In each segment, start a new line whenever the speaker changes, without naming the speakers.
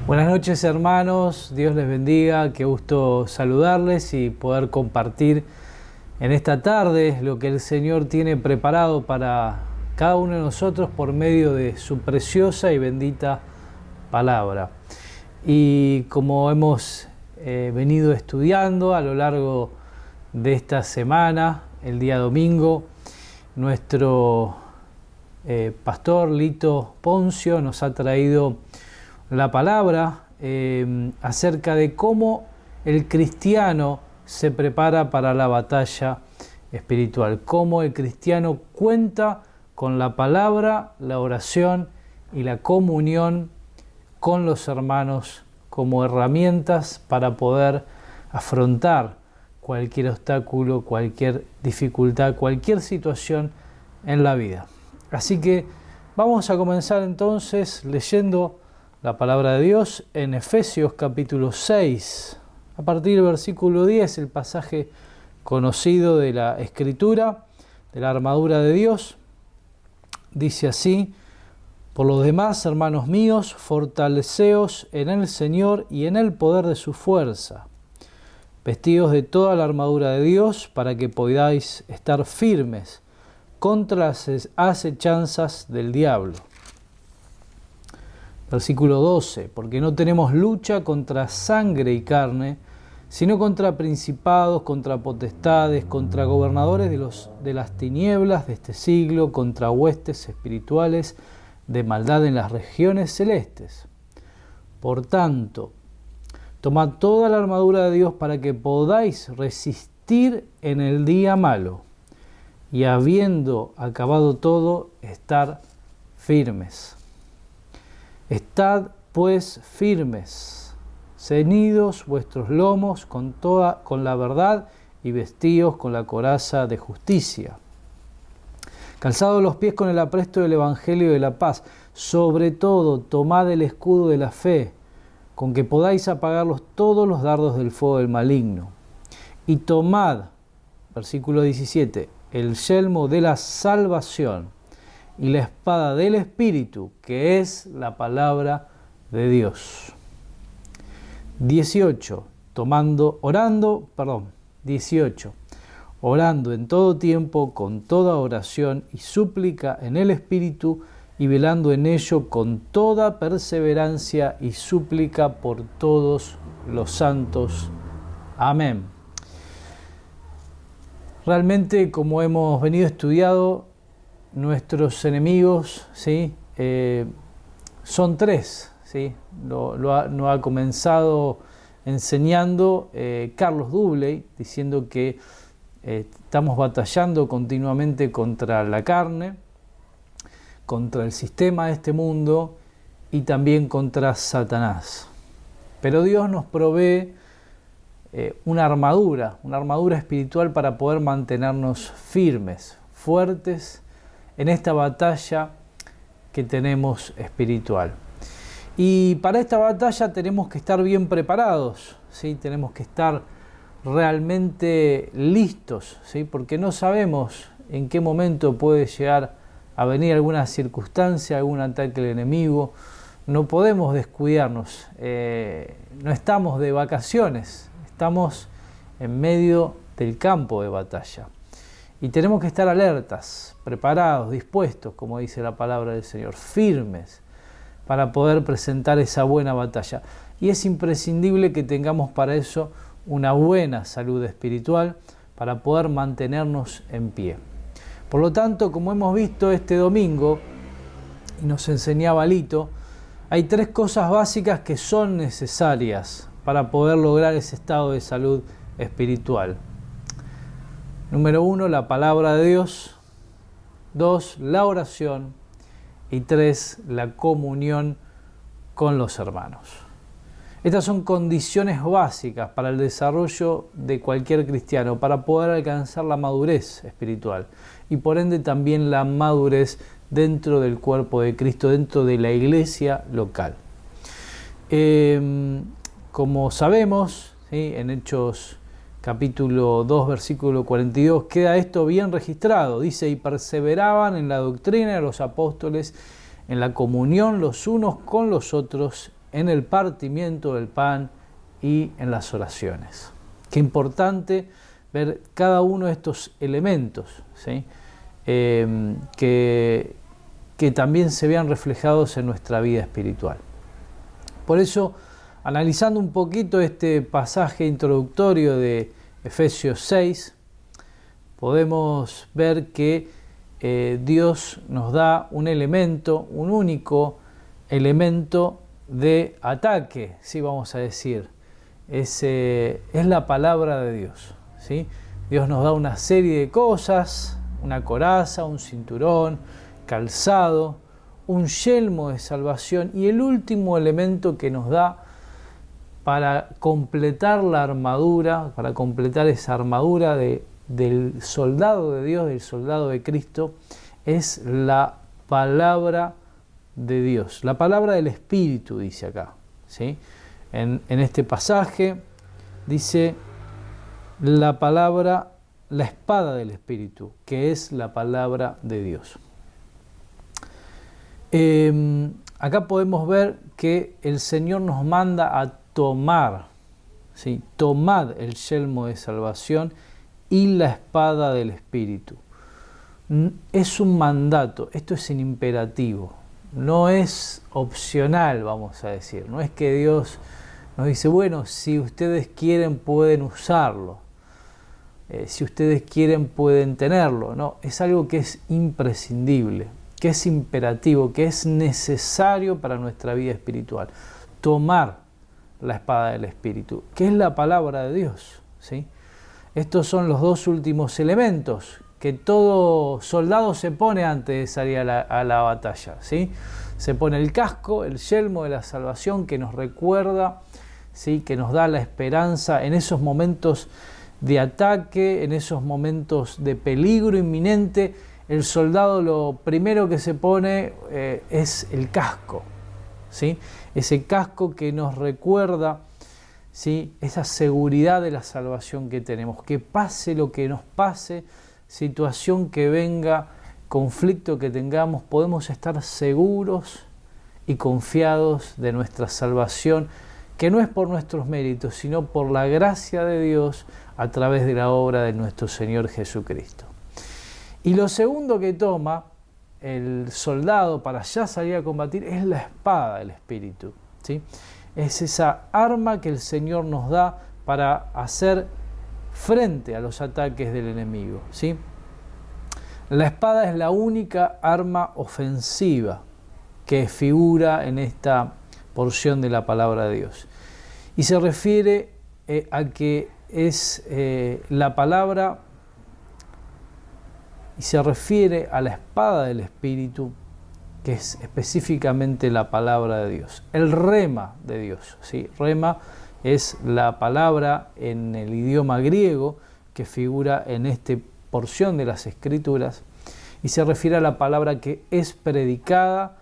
Buenas noches, hermanos, Dios les bendiga, qué gusto saludarles y poder compartir en esta tarde lo que el Señor tiene preparado para cada uno de nosotros por medio de su preciosa y bendita palabra. Y como hemos venido estudiando a lo largo de esta semana, el día domingo, nuestro pastor Lito Poncio nos ha traído la palabra acerca de cómo el cristiano se prepara para la batalla espiritual, cómo el cristiano cuenta con la palabra, la oración y la comunión con los hermanos como herramientas para poder afrontar cualquier obstáculo, cualquier dificultad, cualquier situación en la vida. Así que vamos a comenzar entonces leyendo la palabra de Dios en Efesios capítulo 6, a partir del versículo 10, el pasaje conocido de la Escritura, de la armadura de Dios. Dice así: por lo demás, hermanos míos, fortaleceos en el Señor y en el poder de su fuerza, vestidos de toda la armadura de Dios, para que podáis estar firmes contra las acechanzas del diablo. Versículo 12, porque no tenemos lucha contra sangre y carne, sino contra principados, contra potestades, contra gobernadores de las tinieblas de este siglo, contra huestes espirituales de maldad en las regiones celestes. Por tanto, tomad toda la armadura de Dios para que podáis resistir en el día malo, y habiendo acabado todo, estar firmes. Estad pues firmes, ceñidos vuestros lomos con la verdad y vestidos con la coraza de justicia. Calzados los pies con el apresto del Evangelio de la paz. Sobre todo, tomad el escudo de la fe, con que podáis apagar todos los dardos del fuego del maligno. Y tomad, versículo 17, el yelmo de la salvación y la espada del Espíritu, que es la palabra de Dios. 18. Orando en todo tiempo, con toda oración y súplica en el Espíritu, y velando en ello con toda perseverancia y súplica por todos los santos. Amén. Realmente, como hemos venido estudiando, nuestros enemigos, ¿sí? Son tres, ¿sí? Lo ha comenzado enseñando Carlos Dubley, diciendo que estamos batallando continuamente contra la carne, contra el sistema de este mundo y también contra Satanás. Pero Dios nos provee una armadura espiritual para poder mantenernos firmes, fuertes en esta batalla que tenemos espiritual. Y para esta batalla tenemos que estar bien preparados, ¿sí? Tenemos que estar realmente listos, ¿sí? Porque no sabemos en qué momento puede llegar a venir alguna circunstancia, algún ataque del enemigo. No podemos descuidarnos, no estamos de vacaciones, estamos en medio del campo de batalla. Y tenemos que estar alertas, preparados, dispuestos, como dice la palabra del Señor, firmes, para poder presentar esa buena batalla. Y es imprescindible que tengamos para eso una buena salud espiritual, para poder mantenernos en pie. Por lo tanto, como hemos visto este domingo, y nos enseñaba Lito, hay tres cosas básicas que son necesarias para poder lograr ese estado de salud espiritual. Número 1, la palabra de Dios. 2, la oración. Y 3, la comunión con los hermanos. Estas son condiciones básicas para el desarrollo de cualquier cristiano, para poder alcanzar la madurez espiritual y por ende también la madurez dentro del cuerpo de Cristo, dentro de la iglesia local. Como sabemos, ¿sí? En Hechos capítulo 2, versículo 42, queda esto bien registrado. Dice: y perseveraban en la doctrina de los apóstoles, en la comunión los unos con los otros, en el partimiento del pan y en las oraciones. Qué importante ver cada uno de estos elementos, ¿sí? Que también se vean reflejados en nuestra vida espiritual. Por eso, analizando un poquito este pasaje introductorio de Efesios 6, podemos ver que Dios nos da un elemento, un único elemento de ataque, ¿sí? Vamos a decir, es la palabra de Dios, ¿sí? Dios nos da una serie de cosas, una coraza, un cinturón, calzado, un yelmo de salvación, y el último elemento que nos da para completar la armadura, para completar esa armadura del soldado de Dios, del soldado de Cristo, es la palabra de Dios, la palabra del Espíritu, dice acá, ¿sí? En este pasaje dice la palabra, la espada del Espíritu, que es la palabra de Dios. Acá podemos ver que el Señor nos manda a tomar, ¿sí? Tomad el yelmo de salvación y la espada del Espíritu. Es un mandato, esto es un imperativo, no es opcional, vamos a decir. No es que Dios nos dice, bueno, si ustedes quieren pueden usarlo, si ustedes quieren pueden tenerlo. No, es algo que es imprescindible, que es imperativo, que es necesario para nuestra vida espiritual. Tomar la espada del Espíritu, que es la palabra de Dios, ¿sí? Estos son los dos últimos elementos que todo soldado se pone antes de salir a la batalla, ¿sí? Se pone el casco, el yelmo de la salvación, que nos recuerda, ¿sí? Que nos da la esperanza en esos momentos de ataque, en esos momentos de peligro inminente. El soldado lo primero que se pone es el casco, ¿sí? Ese casco que nos recuerda, ¿sí? Esa seguridad de la salvación que tenemos, que pase lo que nos pase, situación que venga, conflicto que tengamos, podemos estar seguros y confiados de nuestra salvación, que no es por nuestros méritos, sino por la gracia de Dios a través de la obra de nuestro Señor Jesucristo. Y lo segundo que toma el soldado para ya salir a combatir es la espada del Espíritu, ¿sí? Es esa arma que el Señor nos da para hacer frente a los ataques del enemigo, ¿sí? La espada es la única arma ofensiva que figura en esta porción de la palabra de Dios. Y se refiere a que es la palabra, y se refiere a la espada del Espíritu, que es específicamente la palabra de Dios, el rema de Dios, ¿sí? Rema es la palabra en el idioma griego que figura en esta porción de las Escrituras, y se refiere a la palabra que es predicada,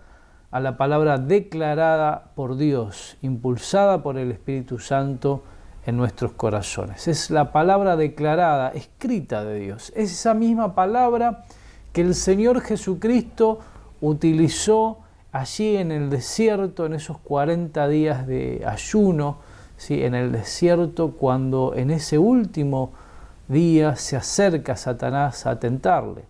a la palabra declarada por Dios, impulsada por el Espíritu Santo en nuestros corazones. Es la palabra declarada, escrita de Dios. Es esa misma palabra que el Señor Jesucristo utilizó allí en el desierto, en esos 40 días de ayuno, ¿sí? En el desierto, cuando en ese último día se acerca Satanás a tentarle.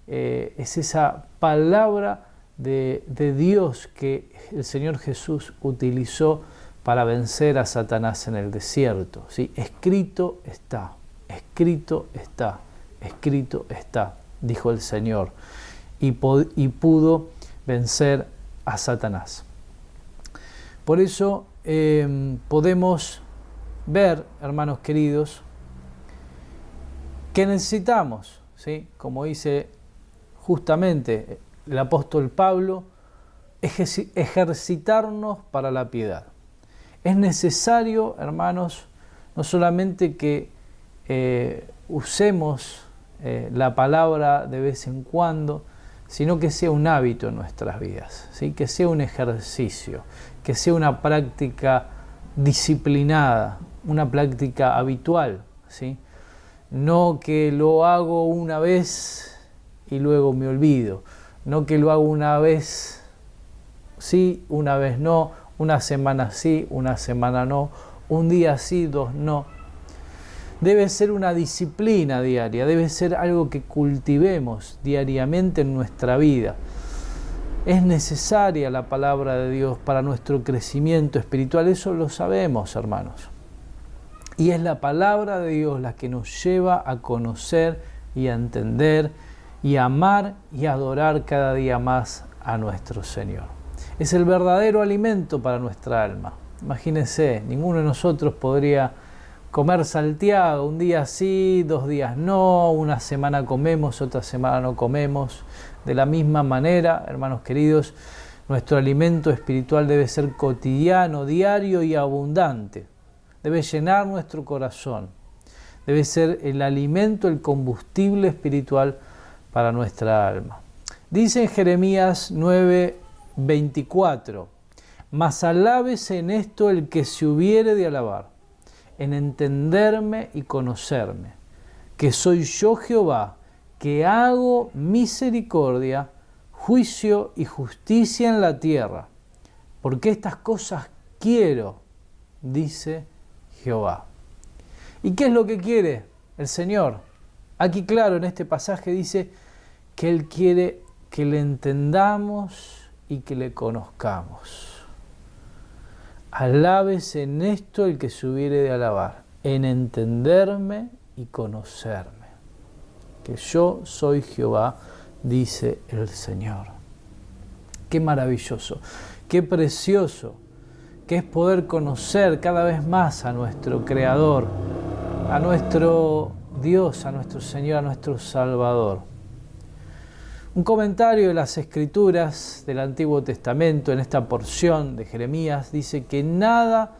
Es esa palabra de Dios que el Señor Jesús utilizó para vencer a Satanás en el desierto, ¿sí? Escrito está, escrito está, escrito está, dijo el Señor, y pudo vencer a Satanás. Por eso podemos ver, hermanos queridos, que necesitamos, ¿sí? Como dice justamente el apóstol Pablo, ejercitarnos para la piedad. Es necesario, hermanos, no solamente que usemos la palabra de vez en cuando, sino que sea un hábito en nuestras vidas, ¿sí? Que sea un ejercicio, que sea una práctica disciplinada, una práctica habitual, ¿sí? No que lo hago una vez y luego me olvido, no que lo hago una vez sí, una vez no, una semana sí, una semana no, un día sí, 2 no. Debe ser una disciplina diaria, debe ser algo que cultivemos diariamente en nuestra vida. Es necesaria la palabra de Dios para nuestro crecimiento espiritual, eso lo sabemos, hermanos. Y es la palabra de Dios la que nos lleva a conocer y a entender y a amar y a adorar cada día más a nuestro Señor. Es el verdadero alimento para nuestra alma. Imagínense, ninguno de nosotros podría comer salteado, un día sí, 2 días no, una semana comemos, otra semana no comemos. De la misma manera, hermanos queridos, nuestro alimento espiritual debe ser cotidiano, diario y abundante. Debe llenar nuestro corazón. Debe ser el alimento, el combustible espiritual para nuestra alma. Dice en Jeremías 9:24, mas alábese en esto el que se hubiere de alabar, en entenderme y conocerme, que soy yo Jehová, que hago misericordia, juicio y justicia en la tierra, porque estas cosas quiero, dice Jehová. ¿Y qué es lo que quiere el Señor? Aquí claro, en este pasaje dice que Él quiere que le entendamos y que le conozcamos. Alábese en esto el que se hubiere de alabar, en entenderme y conocerme, que yo soy Jehová, dice el Señor. Qué maravilloso, qué precioso que es poder conocer cada vez más a nuestro Creador, a nuestro Dios, a nuestro Señor, a nuestro Salvador. Un comentario de las Escrituras del Antiguo Testamento en esta porción de Jeremías dice que nada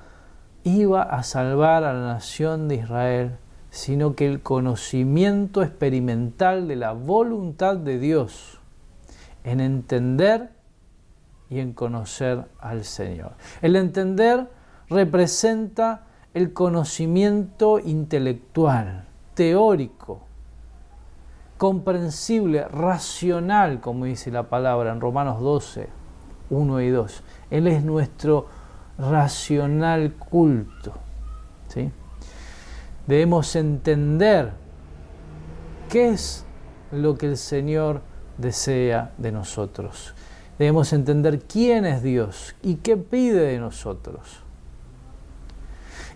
iba a salvar a la nación de Israel, sino que el conocimiento experimental de la voluntad de Dios en entender y en conocer al Señor. El entender representa el conocimiento intelectual, teórico, comprensible, racional, como dice la palabra en Romanos 12, 1 y 2. Él es nuestro racional culto, ¿sí? Debemos entender qué es lo que el Señor desea de nosotros. Debemos entender quién es Dios y qué pide de nosotros.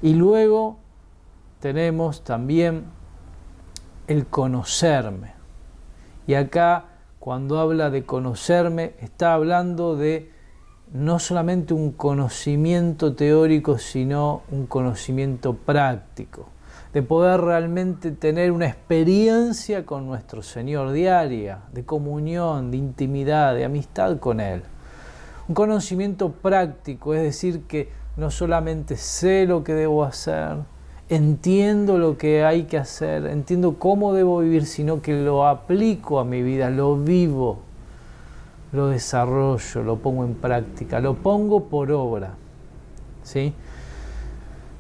Y luego tenemos también el conocerme. Y acá, cuando habla de conocerme, está hablando de no solamente un conocimiento teórico, sino un conocimiento práctico, de poder realmente tener una experiencia con nuestro Señor diaria, de comunión, de intimidad, de amistad con Él. Un conocimiento práctico, es decir, que no solamente sé lo que debo hacer, entiendo lo que hay que hacer, entiendo cómo debo vivir, sino que lo aplico a mi vida, lo vivo, lo desarrollo, lo pongo en práctica, lo pongo por obra, ¿sí?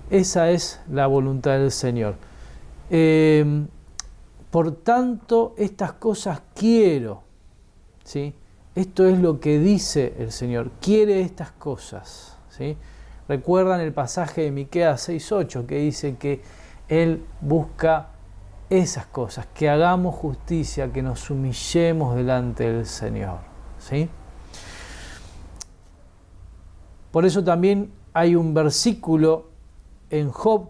Esa es la voluntad del Señor. Por tanto, estas cosas quiero, ¿sí? Esto es lo que dice el Señor, quiere estas cosas, ¿sí? Recuerdan el pasaje de Miqueas 6:8 que dice que Él busca esas cosas, que hagamos justicia, que nos humillemos delante del Señor, ¿sí? Por eso también hay un versículo en Job,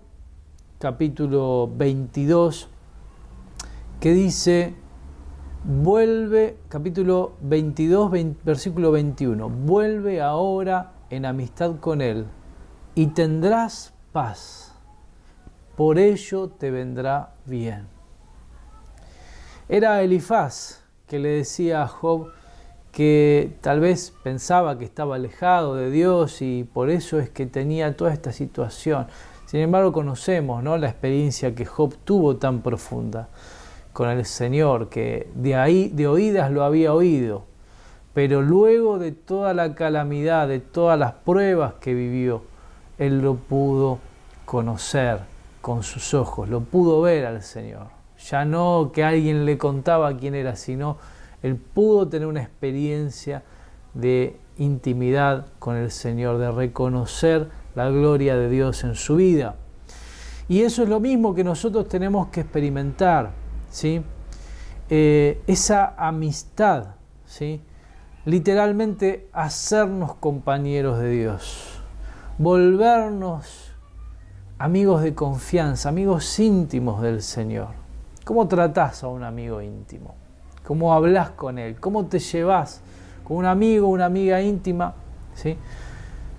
capítulo 22, que dice, capítulo 22, versículo 21, vuelve ahora en amistad con Él y tendrás paz, por ello te vendrá bien. Era Elifaz que le decía a Job que tal vez pensaba que estaba alejado de Dios y por eso es que tenía toda esta situación. Sin embargo, conocemos, ¿no?, la experiencia que Job tuvo tan profunda con el Señor, que de oídas lo había oído, pero luego de toda la calamidad, de todas las pruebas que vivió, él lo pudo conocer con sus ojos, lo pudo ver al Señor. Ya no que alguien le contaba quién era, sino él pudo tener una experiencia de intimidad con el Señor, de reconocer la gloria de Dios en su vida. Y eso es lo mismo que nosotros tenemos que experimentar, ¿sí? Esa amistad, ¿sí? Literalmente hacernos compañeros de Dios, volvernos amigos de confianza, amigos íntimos del Señor. ¿Cómo tratás a un amigo íntimo? ¿Cómo hablas con él? ¿Cómo te llevas con un amigo, una amiga íntima? ¿Sí?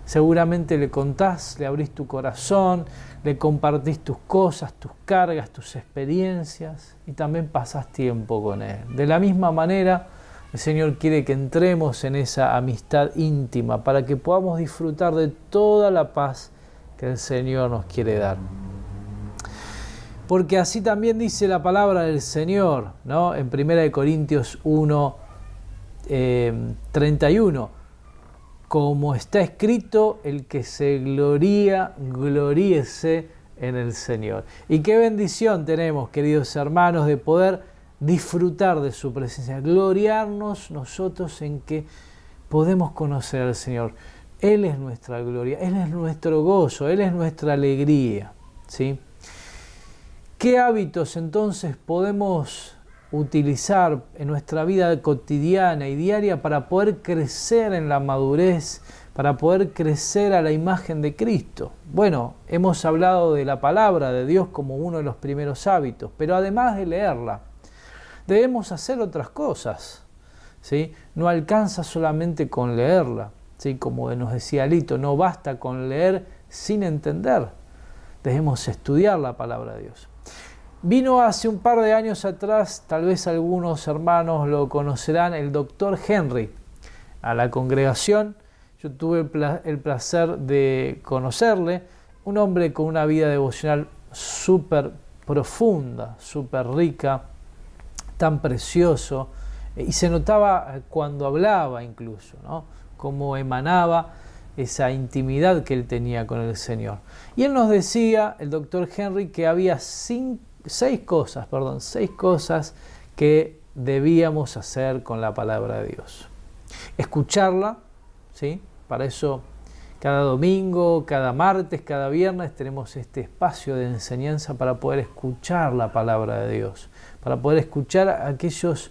Seguramente le contás, le abrís tu corazón, le compartís tus cosas, tus cargas, tus experiencias y también pasás tiempo con él. De la misma manera, el Señor quiere que entremos en esa amistad íntima para que podamos disfrutar de toda la paz que el Señor nos quiere dar. Porque así también dice la palabra del Señor, ¿no? En 1 Corintios 1, 31. Como está escrito, el que se gloría, gloríese en el Señor. Y qué bendición tenemos, queridos hermanos, de poder disfrutar de su presencia, gloriarnos nosotros en que podemos conocer al Señor. Él es nuestra gloria, Él es nuestro gozo, Él es nuestra alegría, ¿sí? ¿Qué hábitos entonces podemos utilizar en nuestra vida cotidiana y diaria para poder crecer en la madurez, para poder crecer a la imagen de Cristo? Bueno, hemos hablado de la palabra de Dios como uno de los primeros hábitos, pero además de leerla, debemos hacer otras cosas, ¿sí? No alcanza solamente con leerla, ¿sí? Como nos decía Lito, no basta con leer sin entender, debemos estudiar la palabra de Dios. Vino hace un par de años atrás, tal vez algunos hermanos lo conocerán, el doctor Henry a la congregación. Yo tuve el placer de conocerle, un hombre con una vida devocional súper profunda, súper rica, tan precioso, y se notaba cuando hablaba incluso, ¿no? Cómo emanaba esa intimidad que él tenía con el Señor. Y él nos decía, el doctor Henry, que había seis cosas que debíamos hacer con la palabra de Dios. Escucharla, ¿sí? Para eso cada domingo, cada martes, cada viernes tenemos este espacio de enseñanza para poder escuchar la palabra de Dios, para poder escuchar aquellos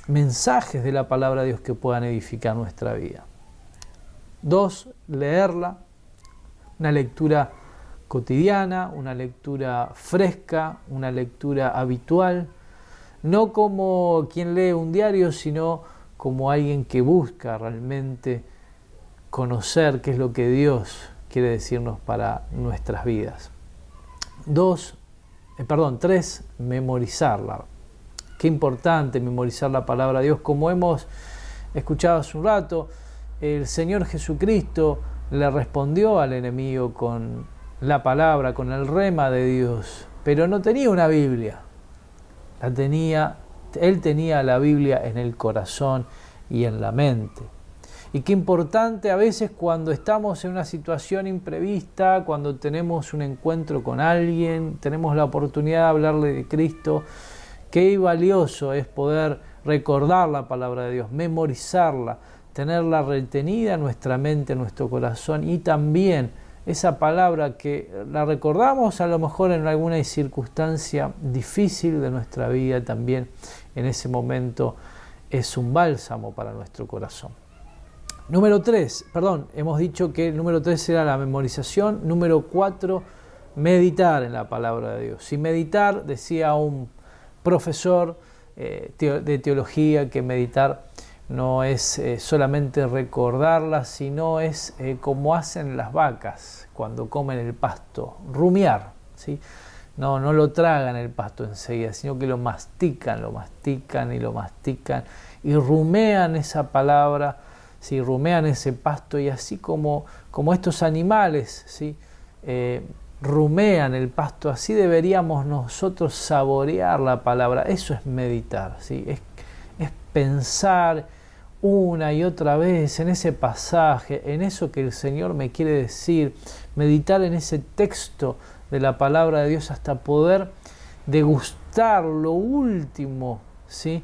mensajes de la palabra de Dios que puedan edificar nuestra vida. 2, leerla, una lectura cotidiana, una lectura fresca, una lectura habitual, no como quien lee un diario, sino como alguien que busca realmente conocer qué es lo que Dios quiere decirnos para nuestras vidas. 3, memorizarla. Qué importante memorizar la palabra de Dios. Como hemos escuchado hace un rato, el Señor Jesucristo le respondió al enemigo con la palabra, con el rema de Dios, pero no tenía una Biblia. Él tenía la Biblia en el corazón y en la mente. Y qué importante a veces cuando estamos en una situación imprevista, cuando tenemos un encuentro con alguien, tenemos la oportunidad de hablarle de Cristo, qué valioso es poder recordar la palabra de Dios, memorizarla, tenerla retenida en nuestra mente, en nuestro corazón, y también esa palabra que la recordamos a lo mejor en alguna circunstancia difícil de nuestra vida, también en ese momento es un bálsamo para nuestro corazón. Hemos dicho que el número 3 era la memorización. Número 4, meditar en la palabra de Dios. Y meditar, decía un profesor de teología, que meditar no es solamente recordarla, sino es como hacen las vacas cuando comen el pasto, rumiar, ¿sí? No lo tragan el pasto enseguida, sino que lo mastican y rumean esa palabra, ¿sí? Rumean ese pasto, y así como estos animales, ¿sí? Rumean el pasto, así deberíamos nosotros saborear la palabra. Eso es meditar, ¿sí? Es pensar una y otra vez en ese pasaje, en eso que el Señor me quiere decir, meditar en ese texto de la palabra de Dios hasta poder degustar lo último, ¿sí?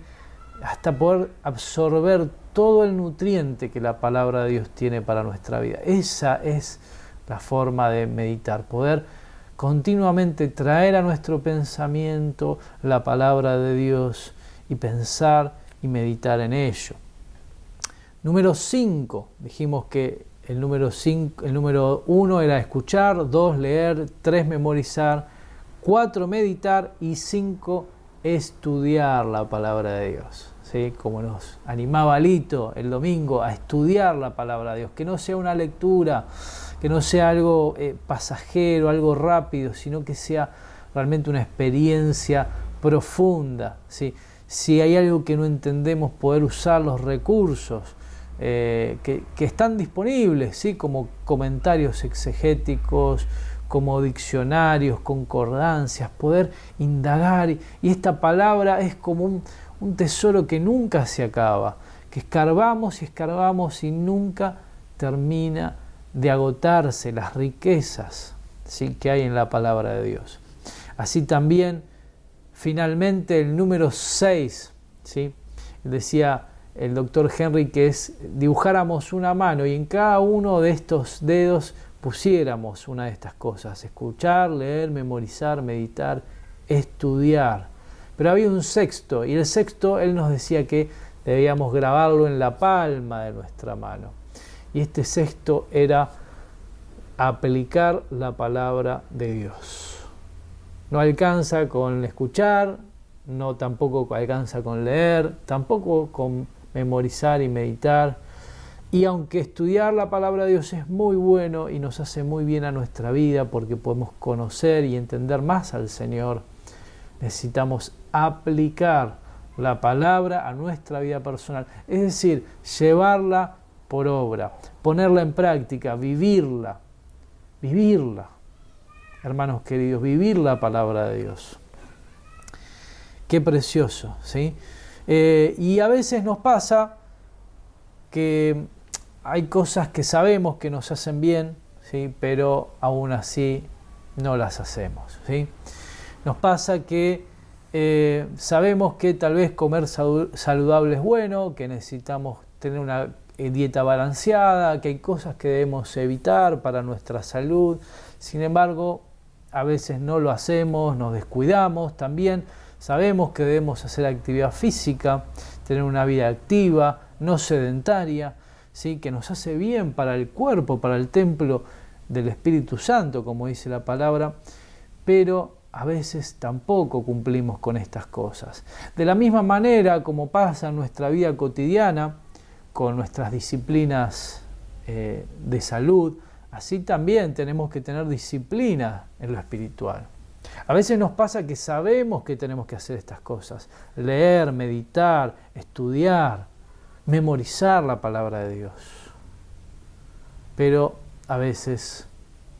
Hasta poder absorber todo el nutriente que la palabra de Dios tiene para nuestra vida. Esa es la forma de meditar, poder continuamente traer a nuestro pensamiento la palabra de Dios y pensar y meditar en ello. Número 5, dijimos que el número 1 era escuchar, 2 leer, 3 memorizar, 4 meditar y 5 estudiar la palabra de Dios. ¿Sí? Como nos animaba Lito el domingo a estudiar la palabra de Dios, que no sea una lectura, que no sea algo pasajero, algo rápido, sino que sea realmente una experiencia profunda. ¿Sí? Si hay algo que no entendemos, poder usar los recursos que están disponibles, ¿sí? Como comentarios exegéticos, como diccionarios, concordancias, poder indagar. Y esta palabra es como un tesoro que nunca se acaba, que escarbamos y escarbamos y nunca termina de agotarse las riquezas, ¿sí? Que hay en la palabra de Dios. Así también, finalmente, el número 6, ¿sí? Decía el doctor Henry que dibujáramos una mano y en cada uno de estos dedos pusiéramos una de estas cosas: escuchar, leer, memorizar, meditar, estudiar. Pero había un sexto, y el sexto él nos decía que debíamos grabarlo en la palma de nuestra mano. Y este sexto era aplicar la palabra de Dios. No alcanza con escuchar, no tampoco alcanza con leer, tampoco con memorizar y meditar. Y aunque estudiar la palabra de Dios es muy bueno y nos hace muy bien a nuestra vida porque podemos conocer y entender más al Señor, necesitamos aplicar la palabra a nuestra vida personal. Es decir, llevarla por obra, ponerla en práctica, vivirla. Hermanos queridos, vivir la palabra de Dios. Qué precioso, ¿sí? Y a veces nos pasa que hay cosas que sabemos que nos hacen bien, ¿sí? Pero aún así no las hacemos, ¿sí? Nos pasa que sabemos que tal vez comer saludable es bueno, que necesitamos tener una dieta balanceada, que hay cosas que debemos evitar para nuestra salud. Sin embargo, a veces no lo hacemos, nos descuidamos. También sabemos que debemos hacer actividad física, tener una vida activa, no sedentaria, ¿sí? Que nos hace bien para el cuerpo, para el templo del Espíritu Santo, como dice la palabra, pero a veces tampoco cumplimos con estas cosas. De la misma manera como pasa en nuestra vida cotidiana, con nuestras disciplinas de salud, así también tenemos que tener disciplina en lo espiritual. A veces nos pasa que sabemos que tenemos que hacer estas cosas: leer, meditar, estudiar, memorizar la palabra de Dios. Pero a veces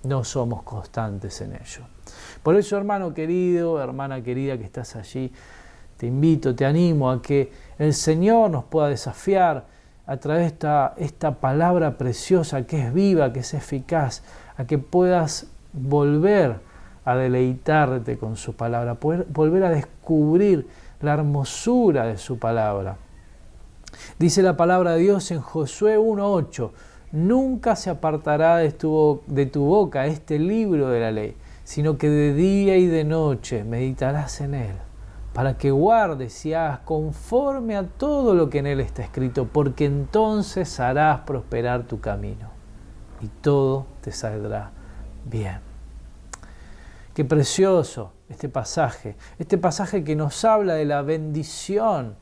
no somos constantes en ello. Por eso, hermano querido, hermana querida que estás allí, te invito, te animo a que el Señor nos pueda desafiar a través de esta palabra preciosa que es viva, que es eficaz, a que puedas volver a deleitarte con su palabra, poder volver a descubrir la hermosura de su palabra. Dice la palabra de Dios en Josué 1:8: nunca se apartará de tu boca este libro de la ley, sino que de día y de noche meditarás en él, para que guardes y hagas conforme a todo lo que en él está escrito, porque entonces harás prosperar tu camino y todo te saldrá bien. Qué precioso este pasaje que nos habla de la bendición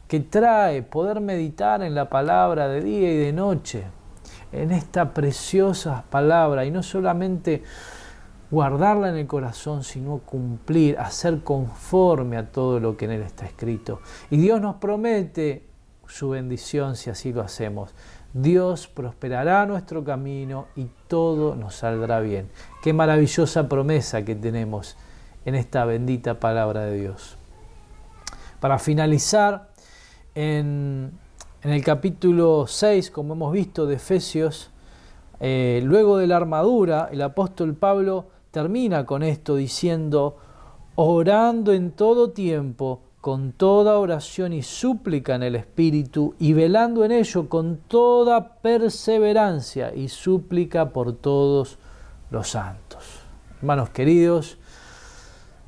que trae poder meditar en la palabra de día y de noche, en esta preciosa palabra, y no solamente guardarla en el corazón, sino cumplir, hacer conforme a todo lo que en él está escrito. Y Dios nos promete su bendición si así lo hacemos. Dios prosperará nuestro camino y todo nos saldrá bien. Qué maravillosa promesa que tenemos en esta bendita palabra de Dios. Para finalizar, en el capítulo 6, como hemos visto, de Efesios, luego de la armadura, el apóstol Pablo termina con esto diciendo: orando en todo tiempo, con toda oración y súplica en el Espíritu, y velando en ello con toda perseverancia y súplica por todos los santos. Hermanos queridos,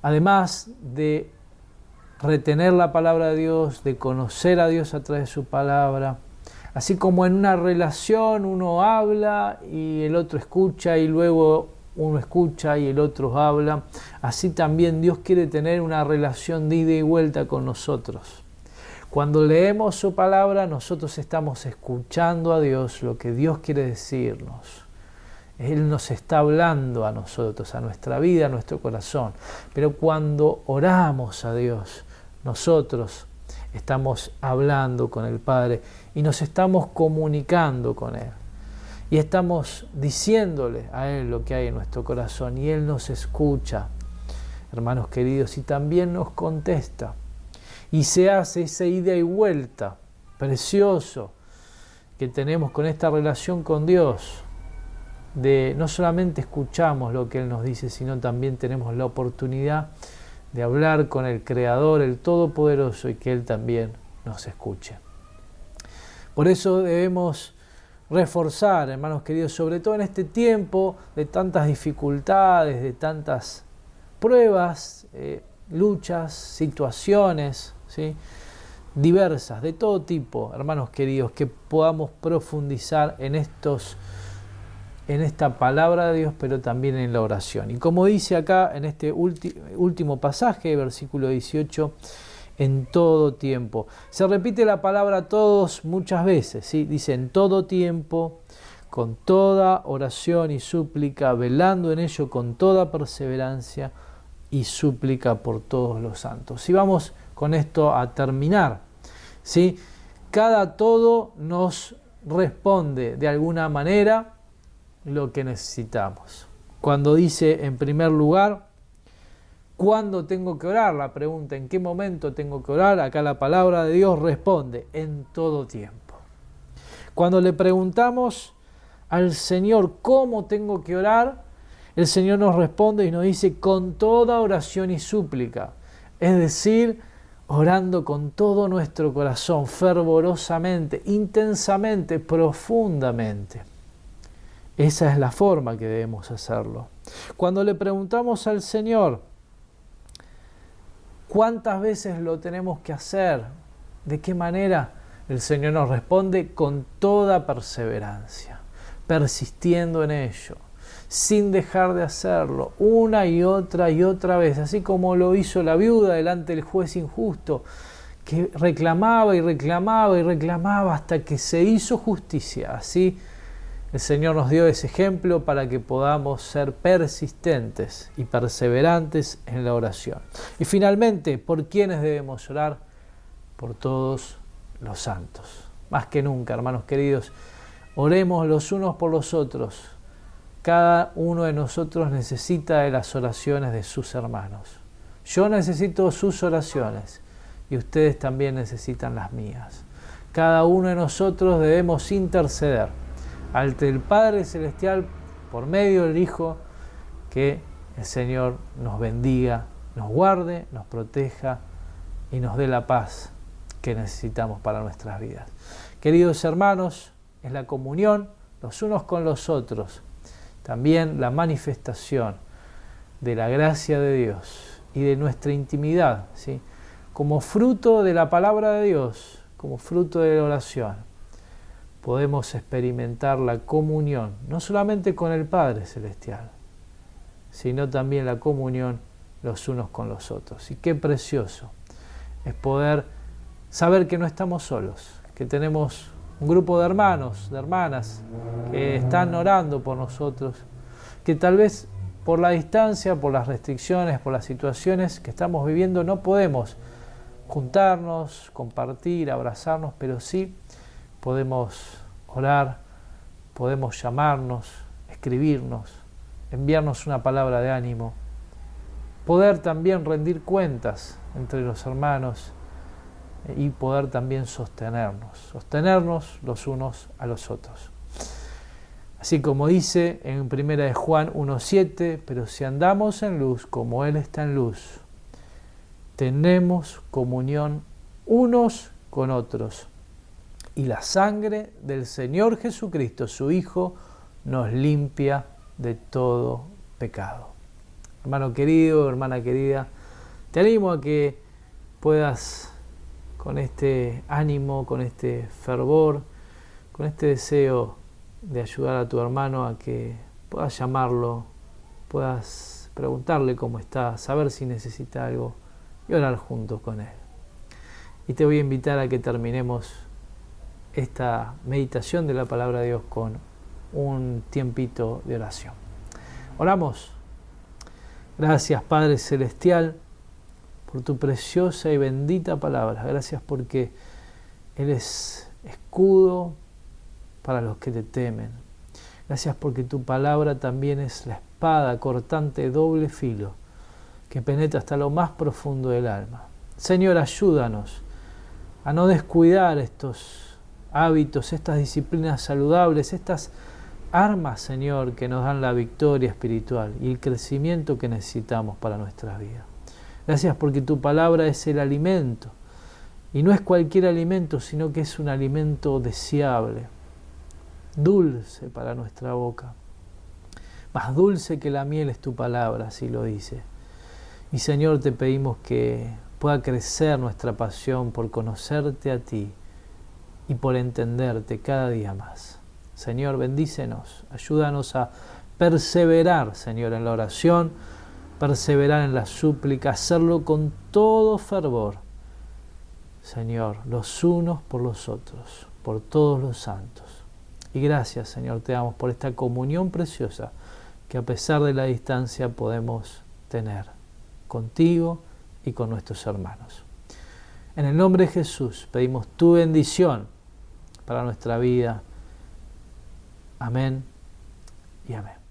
además de retener la palabra de Dios, de conocer a Dios a través de su palabra, así como en una relación uno habla y el otro escucha y luego uno escucha y el otro habla, así también Dios quiere tener una relación de ida y vuelta con nosotros. Cuando leemos su palabra, nosotros estamos escuchando a Dios, lo que Dios quiere decirnos. Él nos está hablando a nosotros, a nuestra vida, a nuestro corazón. Pero cuando oramos a Dios, nosotros estamos hablando con el Padre y nos estamos comunicando con Él. Y estamos diciéndole a Él lo que hay en nuestro corazón y Él nos escucha, hermanos queridos, y también nos contesta. Y se hace esa ida y vuelta precioso que tenemos con esta relación con Dios, de no solamente escuchamos lo que Él nos dice, sino también tenemos la oportunidad de hablar con el Creador, el Todopoderoso, y que Él también nos escuche. Por eso debemos reforzar, hermanos queridos, sobre todo en este tiempo de tantas dificultades, de tantas pruebas, luchas, situaciones, ¿sí?, diversas, de todo tipo, hermanos queridos, que podamos profundizar en esta palabra de Dios, pero también en la oración. Y como dice acá en este último pasaje, versículo 18, en todo tiempo. Se repite la palabra todos muchas veces, ¿sí? Dice en todo tiempo, con toda oración y súplica, velando en ello con toda perseverancia y súplica por todos los santos. Y vamos con esto a terminar, ¿sí? Cada todo nos responde de alguna manera lo que necesitamos. Cuando dice en primer lugar, ¿cuándo tengo que orar? La pregunta, ¿en qué momento tengo que orar? Acá la palabra de Dios responde, en todo tiempo. Cuando le preguntamos al Señor cómo tengo que orar, el Señor nos responde y nos dice con toda oración y súplica. Es decir, orando con todo nuestro corazón, fervorosamente, intensamente, profundamente. Esa es la forma que debemos hacerlo. Cuando le preguntamos al Señor, ¿cuántas veces lo tenemos que hacer? ¿De qué manera? El Señor nos responde con toda perseverancia, persistiendo en ello, sin dejar de hacerlo, una y otra vez, así como lo hizo la viuda delante del juez injusto, que reclamaba y reclamaba y reclamaba hasta que se hizo justicia. Así el Señor nos dio ese ejemplo para que podamos ser persistentes y perseverantes en la oración. Y finalmente, ¿por quiénes debemos orar? Por todos los santos. Más que nunca, hermanos queridos, oremos los unos por los otros. Cada uno de nosotros necesita de las oraciones de sus hermanos. Yo necesito sus oraciones y ustedes también necesitan las mías. Cada uno de nosotros debemos interceder ante el Padre Celestial por medio del Hijo, que el Señor nos bendiga, nos guarde, nos proteja y nos dé la paz que necesitamos para nuestras vidas. Queridos hermanos, es la comunión los unos con los otros, también la manifestación de la gracia de Dios y de nuestra intimidad, ¿sí?, como fruto de la palabra de Dios, como fruto de la oración. Podemos experimentar la comunión, no solamente con el Padre Celestial, sino también la comunión los unos con los otros. Y qué precioso es poder saber que no estamos solos, que tenemos un grupo de hermanos, de hermanas, que están orando por nosotros, que tal vez por la distancia, por las restricciones, por las situaciones que estamos viviendo, no podemos juntarnos, compartir, abrazarnos, pero sí podemos orar, podemos llamarnos, escribirnos, enviarnos una palabra de ánimo, poder también rendir cuentas entre los hermanos y poder también sostenernos los unos a los otros. Así como dice en 1 de Juan 1:7, pero si andamos en luz como Él está en luz, tenemos comunión unos con otros. Y la sangre del Señor Jesucristo, su Hijo, nos limpia de todo pecado. Hermano querido, hermana querida, te animo a que puedas, con este ánimo, con este fervor, con este deseo de ayudar a tu hermano, a que puedas llamarlo, puedas preguntarle cómo está, saber si necesita algo y orar juntos con él. Y te voy a invitar a que terminemos esta meditación de la palabra de Dios con un tiempito de oración. Oramos. Gracias, Padre Celestial, por tu preciosa y bendita palabra. Gracias porque eres escudo para los que te temen. Gracias porque tu palabra también es la espada cortante de doble filo que penetra hasta lo más profundo del alma. Señor, ayúdanos a no descuidar estos hábitos, estas disciplinas saludables, estas armas, Señor, que nos dan la victoria espiritual y el crecimiento que necesitamos para nuestras vidas. Gracias porque tu palabra es el alimento, y no es cualquier alimento, sino que es un alimento deseable, dulce para nuestra boca. Más dulce que la miel es tu palabra, así lo dice. Y Señor, te pedimos que pueda crecer nuestra pasión por conocerte a ti y por entenderte cada día más. Señor, bendícenos, ayúdanos a perseverar, Señor, en la oración, perseverar en la súplica, hacerlo con todo fervor, Señor, los unos por los otros, por todos los santos. Y gracias, Señor, te damos por esta comunión preciosa que a pesar de la distancia podemos tener contigo y con nuestros hermanos. En el nombre de Jesús pedimos tu bendición para nuestra vida. Amén y amén.